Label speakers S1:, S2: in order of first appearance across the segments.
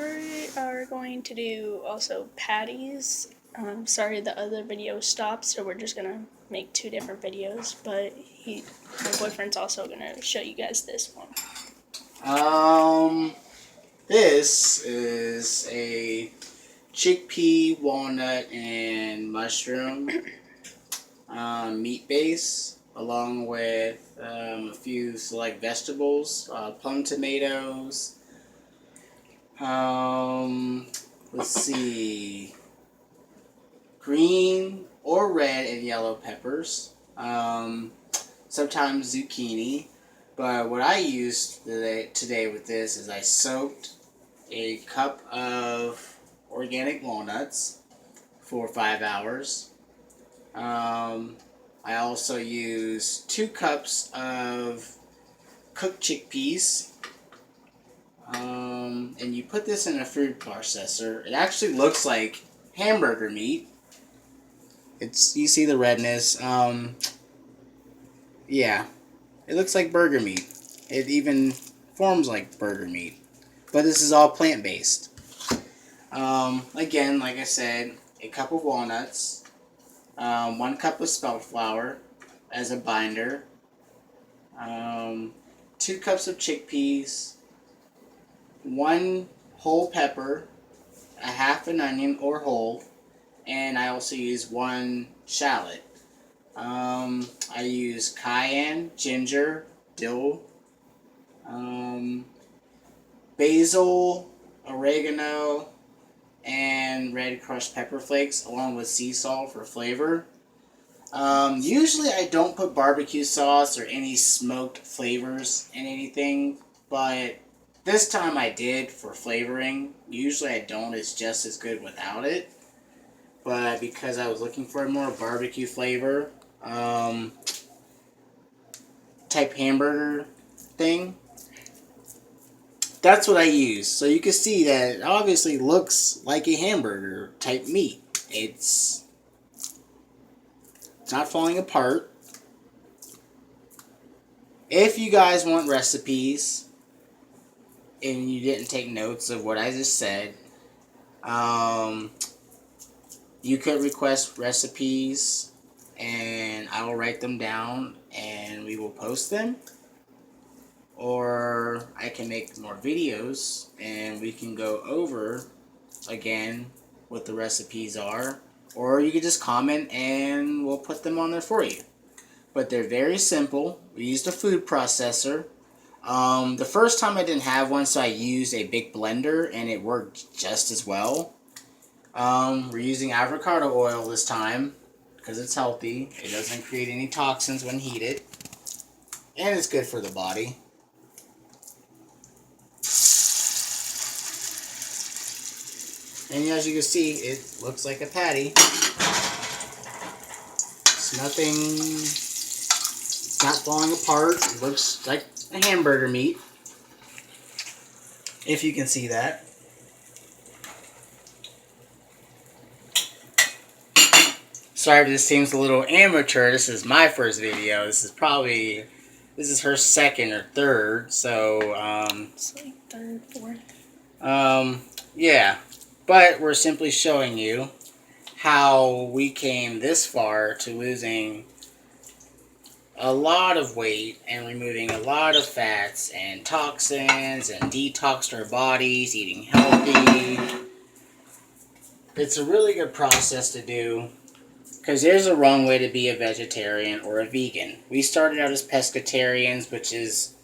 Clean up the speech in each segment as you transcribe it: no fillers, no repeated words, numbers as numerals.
S1: We are going to do also patties. Sorry, the other video stopped, so we're just gonna make two different videos. But my boyfriend's also gonna show you guys this one.
S2: Um, this is a chickpea, walnut, and mushroom meat base, along with a few select vegetables, plum tomatoes. Um, let's see, green or red and yellow peppers. Sometimes zucchini. But what I used today with this is I soaked a cup of organic walnuts for 5 hours. I also used 2 cups of cooked chickpeas. And you put this in a food processor. It actually looks like hamburger meat. You see the redness. Yeah, it looks like burger meat. It even forms like burger meat. But this is all plant-based. Again, like I said, a cup of walnuts, 1 cup of spelt flour as a binder, 2 cups of chickpeas, 1 whole pepper, a half an onion or whole, and I also use 1 shallot. I use cayenne, ginger, dill, basil, oregano, and red crushed pepper flakes, along with sea salt for flavor. Usually I don't put barbecue sauce or any smoked flavors in anything, but this time I did for flavoring. Usually I don't, it's just as good without it. But because I was looking for a more barbecue flavor, type hamburger thing, that's what I use. So you can see that it obviously looks like a hamburger type meat. It's not falling apart. If you guys want recipes and you didn't take notes of what I just said, you could request recipes and I will write them down and we will post them. Or I can make more videos and we can go over again what the recipes are. Or you can just comment and we'll put them on there for you. But they're very simple. We used a food processor. The first time I didn't have one, so I used a big blender and it worked just as well. We're using avocado oil this time because it's healthy. It doesn't create any toxins when heated. And it's good for the body. And as you can see, it looks like a patty. It's nothing, it's not falling apart. It looks like a hamburger meat. If you can see that. Sorry if this seems a little amateur. This is my first video. This is her second or third. So,
S1: It's like third, fourth.
S2: yeah. But we're simply showing you how we came this far to losing a lot of weight and removing a lot of fats and toxins and detoxed our bodies, eating healthy. It's a really good process to do because there's a wrong way to be a vegetarian or a vegan. We started out as pescatarians, which is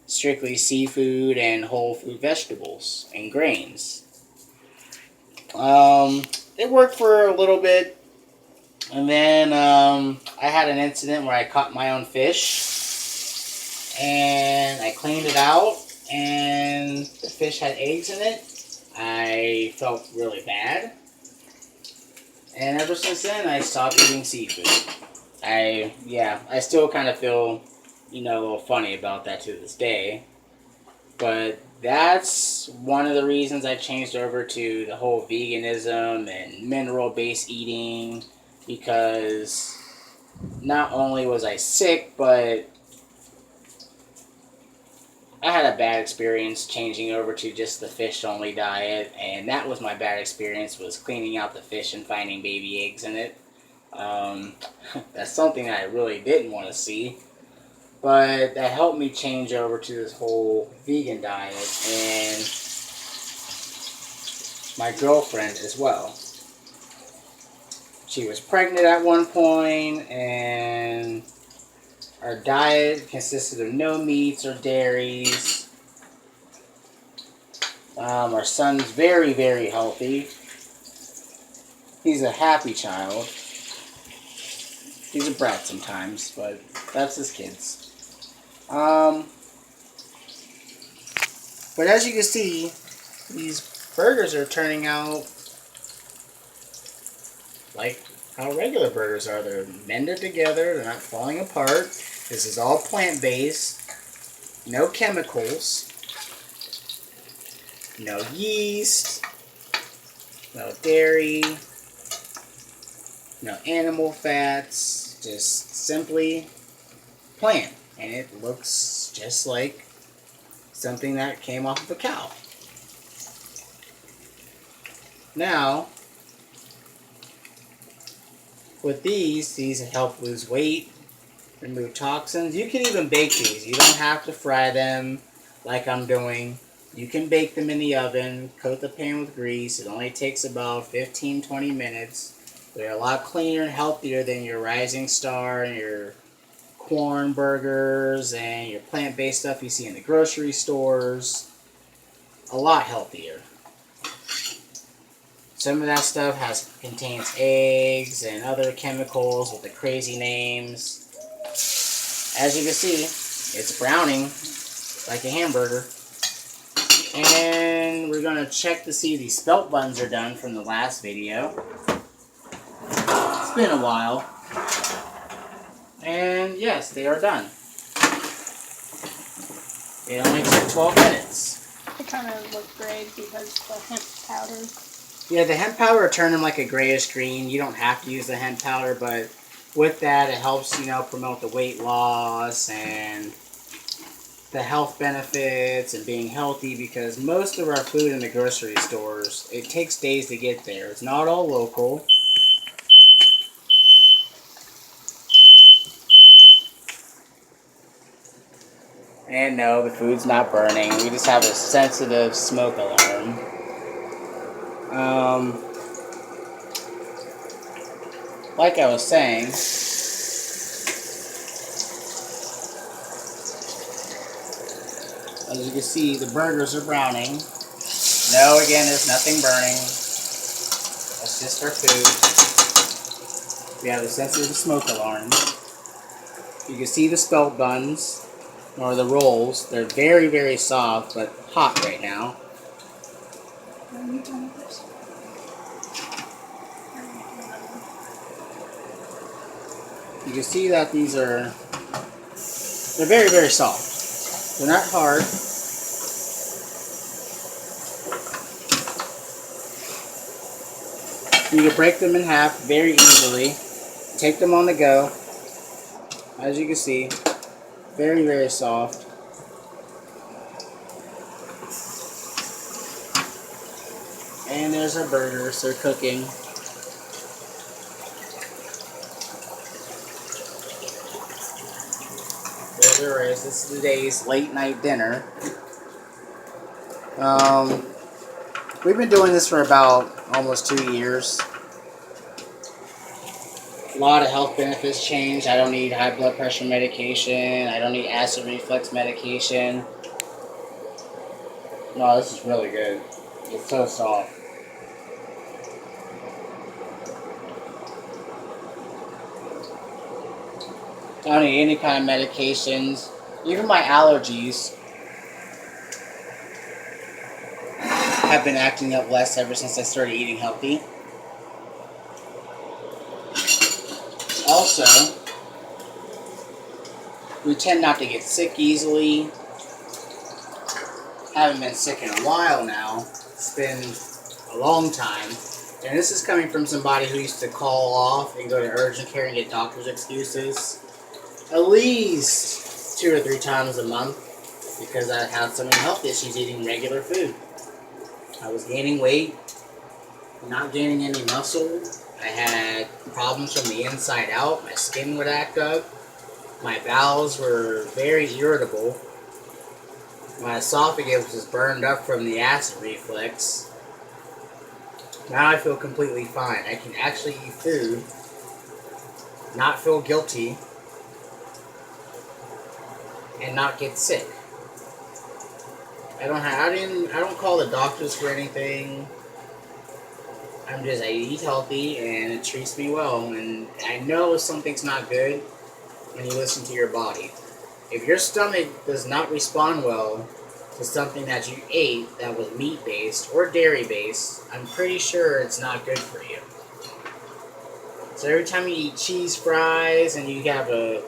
S2: strictly seafood and whole food vegetables and grains. It worked for a little bit, and then I had an incident where I caught my own fish, and I cleaned it out, and the fish had eggs in it. I felt really bad, and ever since then I stopped eating seafood. I still kind of feel, a little funny about that to this day, but that's one of the reasons I changed over to the whole veganism and mineral-based eating, because not only was I sick, but I had a bad experience changing over to just the fish only diet, and that was my bad experience, was cleaning out the fish and finding baby eggs in it. Um, that's something I really didn't want to see, but that helped me change over to this whole vegan diet, and my girlfriend as well. She was pregnant at one point, and our diet consisted of no meats or dairies. Our son's very, very healthy. He's a happy child. He's a brat sometimes, but that's his kids. But as you can see, these burgers are turning out like how regular burgers are. They're mended together, they're not falling apart. This is all plant-based, no chemicals, no yeast, no dairy, no animal fats, just simply plant. And it looks just like something that came off of a cow. Now, with these help lose weight, remove toxins. You can even bake these. You don't have to fry them like I'm doing. You can bake them in the oven, coat the pan with grease. It only takes about 15-20 minutes. They're a lot cleaner and healthier than your Rising Star and your corn burgers and your plant-based stuff you see in the grocery stores. A lot healthier. Some of that stuff contains eggs and other chemicals with the crazy names. As you can see, it's browning like a hamburger. And we're going to check to see if these spelt buns are done from the last video. It's been a while. And yes, they are done. It only took 12 minutes.
S1: They kind of look gray because the hemp powder.
S2: Yeah, the hemp powder will turn them like a grayish green. You don't have to use the hemp powder, but with that, it helps, promote the weight loss and the health benefits and being healthy, because most of our food in the grocery stores, it takes days to get there. It's not all local. And no, the food's not burning. We just have a sensitive smoke alarm. Like I was saying, as you can see, the burgers are browning. No, again, there's nothing burning. That's just our food. We have a sensitive smoke alarm. You can see the spelt buns, or the rolls. They're very, very soft, but hot right now. You can see that they're very, very soft. They're not hard. You can break them in half very easily. Take them on the go. As you can see, very, very soft. And there's our burgers. They're cooking. There's the rice. This is today's late night dinner. We've been doing this for about almost 2 years. A lot of health benefits changed. I don't need high blood pressure medication. I don't need acid reflux medication. No, this is really good. It's so soft. I don't need any kind of medications. Even my allergies have been acting up less ever since I started eating healthy. Also, we tend not to get sick easily. Haven't been sick in a while now. It's been a long time. And this is coming from somebody who used to call off and go to urgent care and get doctor's excuses at least 2 or 3 times a month. because I had so many health issues eating regular food. I was gaining weight, not gaining any muscle. I had problems from the inside out. My skin would act up. My bowels were very irritable. My esophagus was burned up from the acid reflux. Now I feel completely fine. I can actually eat food, not feel guilty, and not get sick. I don't call the doctors for anything. I eat healthy and it treats me well. And I know if something's not good when you listen to your body. If your stomach does not respond well to something that you ate that was meat-based or dairy-based, I'm pretty sure it's not good for you. So every time you eat cheese fries and you have a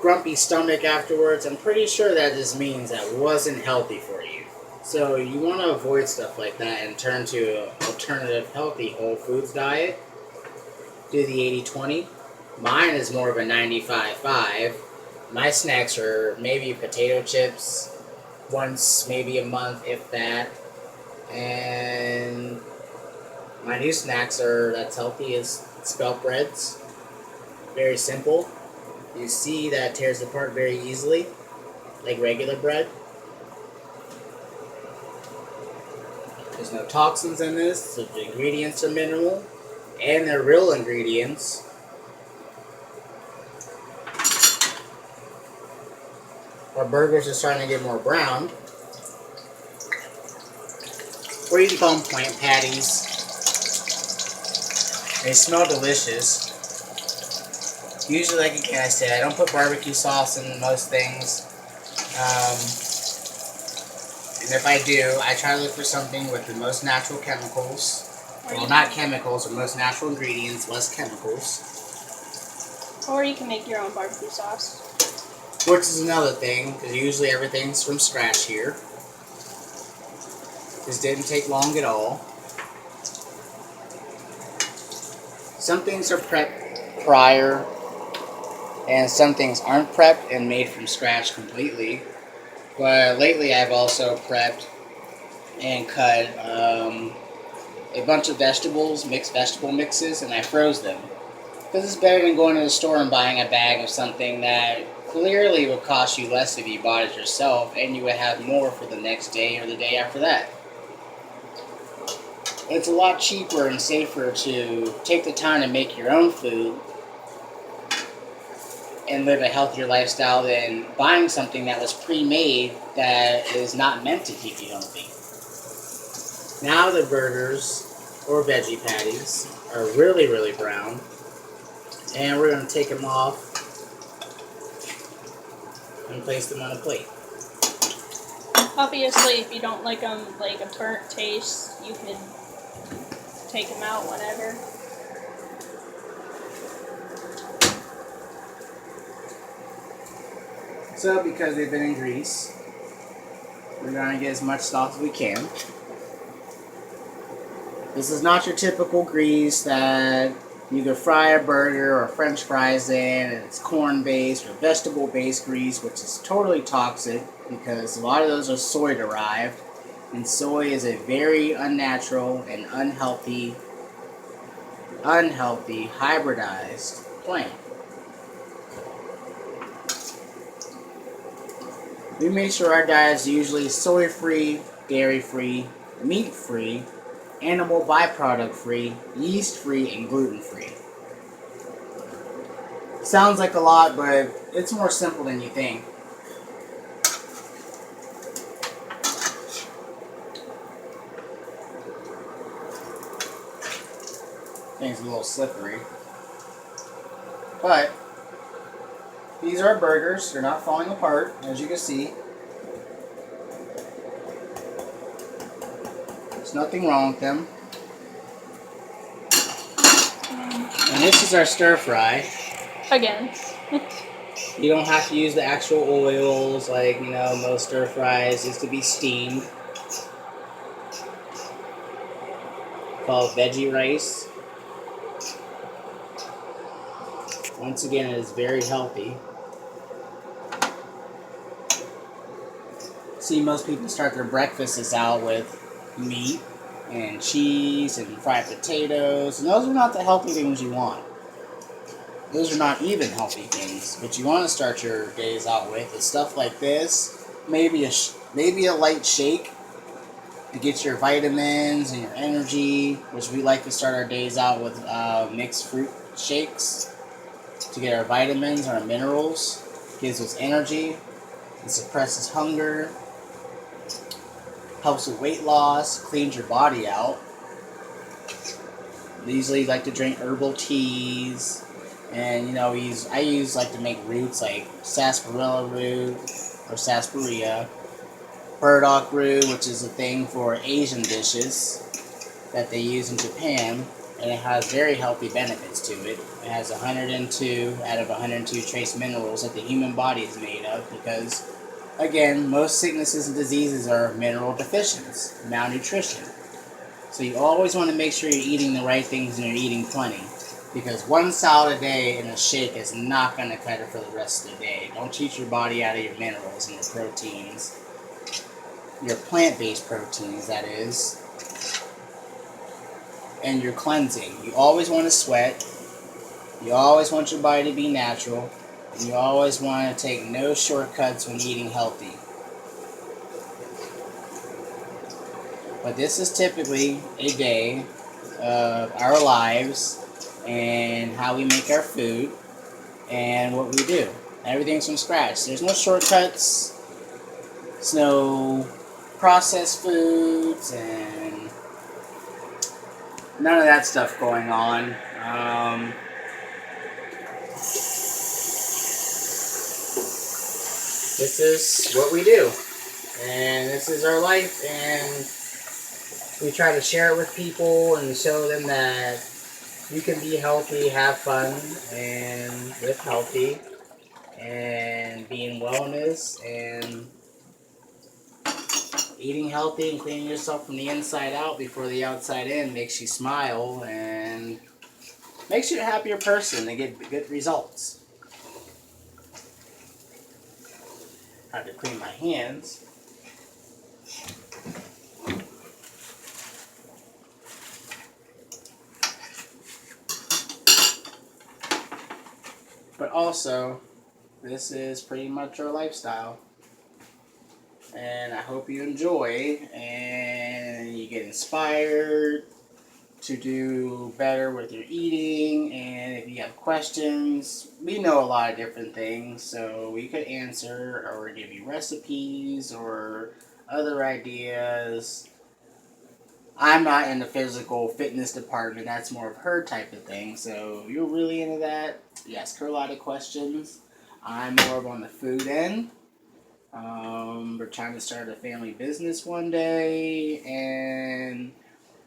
S2: grumpy stomach afterwards, I'm pretty sure that just means that wasn't healthy for you. So you want to avoid stuff like that and turn to an alternative healthy whole foods diet. Do the 80-20. Mine is more of a 95-5. My snacks are maybe potato chips once, maybe a month, if that. And my new snacks that's healthy is spelt breads. Very simple. You see that tears apart very easily, like regular bread. There's no toxins in this, so the ingredients are minimal, and they're real ingredients. Our burgers are starting to get more brown. Or you can call them plant patties. They smell delicious. Usually, like again, I said, I don't put barbecue sauce in most things. And if I do, I try to look for something with the most natural chemicals. Well, not chemicals, but most natural ingredients, less chemicals.
S1: Or you can make your own barbecue sauce.
S2: Which is another thing, because usually everything's from scratch here. This didn't take long at all. Some things are prepped prior, and some things aren't prepped and made from scratch completely. But lately I've also prepped and cut a bunch of vegetables, mixed vegetable mixes, and I froze them. Because it's better than going to the store and buying a bag of something that clearly would cost you less if you bought it yourself, and you would have more for the next day or the day after that. It's a lot cheaper and safer to take the time to make your own food and live a healthier lifestyle than buying something that was pre-made that is not meant to keep you healthy. Now the burgers or veggie patties are really, really brown, and we're going to take them off and place them on a plate.
S1: Obviously, if you don't like them like a burnt taste, you could take them out whenever.
S2: So, because they've been in grease, we're going to get as much sauce as we can. This is not your typical grease that you either fry a burger or french fries in, and it's corn-based or vegetable-based grease, which is totally toxic because a lot of those are soy-derived, and soy is a very unnatural and unhealthy hybridized plant. We make sure our diet is usually soy-free, dairy-free, meat-free, animal byproduct-free, yeast-free, and gluten-free. Sounds like a lot, but it's more simple than you think. Thing's a little slippery. But these are burgers. They're not falling apart, as you can see. There's nothing wrong with them. And this is our stir fry.
S1: Again.
S2: You don't have to use the actual oils like, most stir fries used to be steamed. Called veggie rice. Once again, it is very healthy. see most people start their breakfasts out with meat and cheese and fried potatoes, and those are not the healthy things you want. Those are not even healthy things. What you want to start your days out with is stuff like this, maybe a light shake to get your vitamins and your energy, which we like to start our days out with mixed fruit shakes to get our vitamins, our minerals, gives us energy, it suppresses hunger, helps with weight loss, cleans your body out. I usually like to drink herbal teas, and I use like to make roots like sarsaparilla root or sarsaparilla, burdock root, which is a thing for Asian dishes that they use in Japan, and it has very healthy benefits to it. It has 102 out of 102 trace minerals that the human body is made of because, again, most sicknesses and diseases are mineral deficiencies, malnutrition. So you always want to make sure you're eating the right things and you're eating plenty, because one salad a day and a shake is not going to cut it for the rest of the day. Don't cheat your body out of your minerals and your proteins, your plant-based proteins, that is, and your cleansing. You always want to sweat. You always want your body to be natural. And you always want to take no shortcuts when eating healthy. But this is typically a day of our lives and how we make our food and what we do. Everything's from scratch. There's no shortcuts. There's no processed foods and none of that stuff going on. This is what we do, and this is our life, and we try to share it with people and show them that you can be healthy, have fun, and live healthy, and be in wellness, and eating healthy and cleaning yourself from the inside out before the outside in makes you smile and makes you a happier person and get good results. I have to clean my hands. But also, this is pretty much our lifestyle. And I hope you enjoy and you get inspired to do better with your eating. And if you have questions, we know a lot of different things, so we could answer or give you recipes or other ideas. I'm not in the physical fitness department, that's more of her type of thing. So if you're really into that, you ask her a lot of questions. I'm more of on the food end. We're trying to start a family business one day, and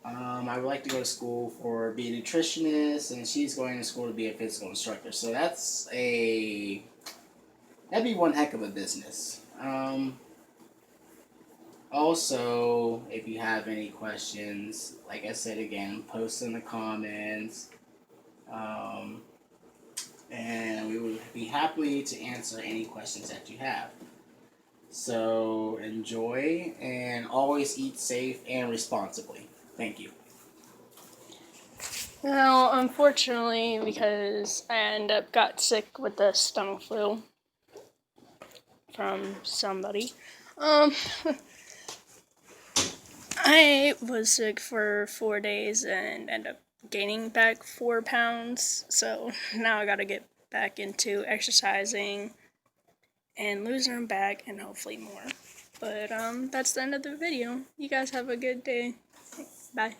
S2: I would like to go to school for be a nutritionist, and she's going to school to be a physical instructor. So that'd be one heck of a business. Also, if you have any questions, like I said again, post in the comments, and we would be happy to answer any questions that you have. So enjoy and always eat safe and responsibly. Thank you.
S1: Well, unfortunately, because I got sick with the stomach flu from somebody, I was sick for 4 days and ended up gaining back 4 pounds. So now I gotta get back into exercising and losing them back and hopefully more. But that's the end of the video. You guys have a good day. Bye.